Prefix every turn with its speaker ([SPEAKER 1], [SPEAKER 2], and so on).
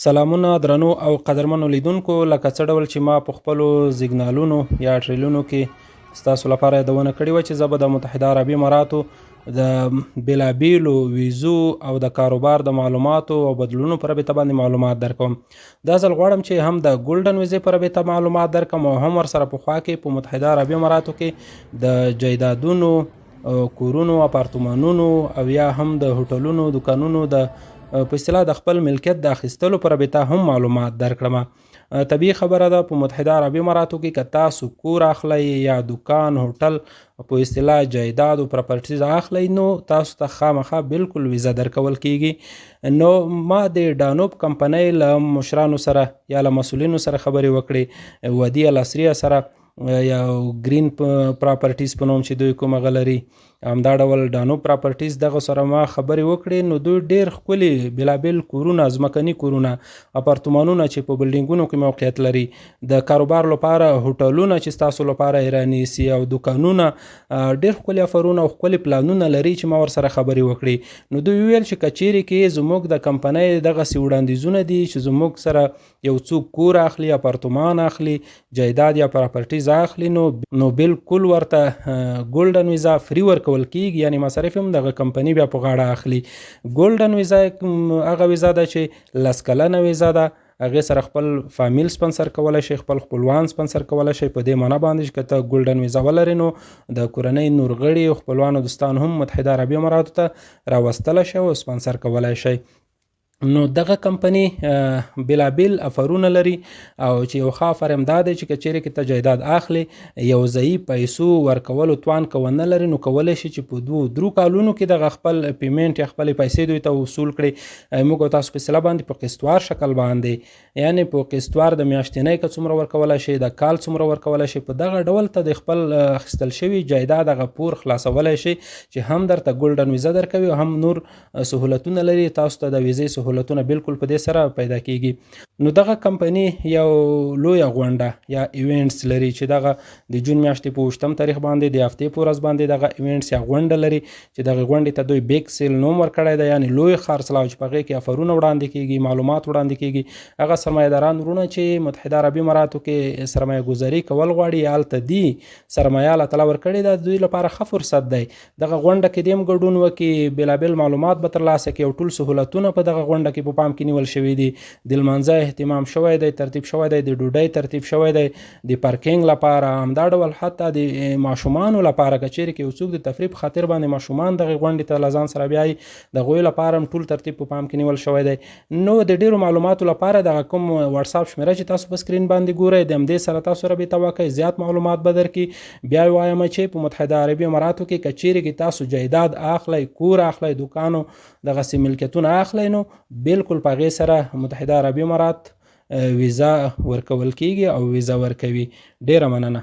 [SPEAKER 1] سلامونه درنو او قدرمنو لیدونکو، لکه څه ډول چې ما په خپلو زیګنالونو یا ټریلونو کې ستاسو لپاره یادونه کړې وه چې زه به د متحده عربي اماراتو د بېلابېلو ویزو او د کاروبار د معلوماتو او بدلونونو په رابطه باندې معلومات درکوم. دا ځل غواړم چې هم د ګولډن ویزې په رابطه معلومات درکم او هم ورسره پخوا کې په متحده عربي اماراتو کې د جایدادونو، کورونو، اپارتمانونو او یا هم د هوټلونو، دکانونو د په اصطلاح د خپل ملکیت د اخیستلو په رابطه هم معلومات درکړم. طبیعي خبره ده په متحده عربي اماراتو کې که تاسو کور اخلئ یا دکان، هوټل، په اصطلاح جایداد او پراپرټیز اخلئ، نو تاسو ته خامخا بالکل ویزه درکول کیږي. نو ما د ډانوب کمپنۍ له مشرانو سره یا له مسؤلینو سره خبرې وکړې، ودي الاسریه سره یا گرین پراپرټیز په نوم چې دوی کوم هغه لري، همدا ډول ډانوب پراپرټیز، دغه سره ما خبرې وکړې. نو دوی ډیر ښکلي بېلابېل کورونه، ځمکني کورونه، اپارتمانونه چې په بلډینګونو کې موقعیت لري، د کاروبار لپاره هوټلونه چې ستاسو لپاره ایرانیسي او دکانونه، ډیر ښکلي افرونه او ښکلي پلانونه لري چې ما ورسره خبرې وکړې. نو دوی ویل چې که چیرې کې زموږ د کمپنۍ دغسې وړاندیزونه دي چې زموږ سره یو څوک کور اخلي، اپارتمان اخلي، جایداد یا پراپرټیز اخلي، نو بالکل ورته ګولډن ویزا فری ورکول کیږي، یعنی مصارف هم دغه کمپنۍ بیا په غاړه اخلي. ګولډن ویزا هغه ویزا ده چې 10 کلنه ویزا ده، هغې سره خپل فامیل سپنسر کولی شئ، خپل خپلوان سپنسر کولی شئ، په دې معنا باندې چې که ته ګولډن ویزا ولرې نو د کورنۍ نور غړي، خپلوان او دوستان هم متحده عربي اماراتو ته راوستلی شئ او سپنسر کولی شئ. نو دغه کمپنۍ بېلابېل افرونه لري او چې یو ښه افر هم دا دی چې که چیرې کې ته جایداد اخلي، یو ځایي پیسو ورکولو توان که ونه لري، نو کولی شي چې په 2-3 کالونو کې دغه خپل پیمنټ یا خپلې پیسې دوی ته وصول کړي. موږ او تاسو په اصطلاح باندې په قسطوار شکل باندې، یعنی په قسطوار د میاشتنۍ که څومره ورکولی شي، د کال څومره ورکولی شي، په دغه ډول ته د خپل اخیستل شوي جایداد هغه پور خلاصولی شي چې هم درته ګولډن ویزا درکوي او هم نور سهولتونه لري. تاسو ته د ویزې سهولتونه بالکل په دې سره پیدا کیږي. نو دغه کمپنۍ یو لویه غونډه یا ایونټس لري چې دغه د جون میاشتې په 28 تاریخ باندې د هفتې په ورځ باندې دغه ایونټس یا غونډه لري چې دغه غونډې ته دوی بیگ سیل نوم ورکړی دی، یعنی لوی خرڅلاو چې په هغې کې افرونه وړاندې کیږي، معلومات وړاندې کیږي. هغه سرمایه‌داران ورونه چې متحده عربي اماراتو کې سرمایه گذاري کول غواړي یا هلته دي سرمایه الله تعالی ورکړې ده، دوی لپاره ښه فرصت دی. دغه غونډه کې دې هم ګډون وکړي، بېلابېل معلومات به ترلاسه کړي او ټول سهولتونه په دغه غونډه کې په پام کې نیول شوي دي. د لمانځه اهتمام شوی دی، ترتیب شوی دی، د ډوډۍ ترتیب شوی دی، د پارکینګ لپاره، همدا ډول حتی د ماشومانو لپاره که چیرې کې یو څوک د تفریح په خاطر باندې ماشومان دغې غونډې ته له ځان سره بیایي، د هغوی لپاره هم ټول ترتیب په پام کې نیول شوی دی. نو د ډیرو معلوماتو لپاره دغه کوم واتساپ شمیره چې تاسو په سکرین باندې ګورئ، د همدې سره تاسو رابطه وکړئ، زیات معلومات به درکړي. بیا وایم چې په متحده عربي اماراتو کې که چیرې کې تاسو جایداد اخلئ، کور اخلئ، دکانو دغسې ملکیتونه اخلئ، نو بالکل په هغې سره متحده عربي امارات ویزا ورکول کیږي او ویزا ورکوي. ډیره مننه.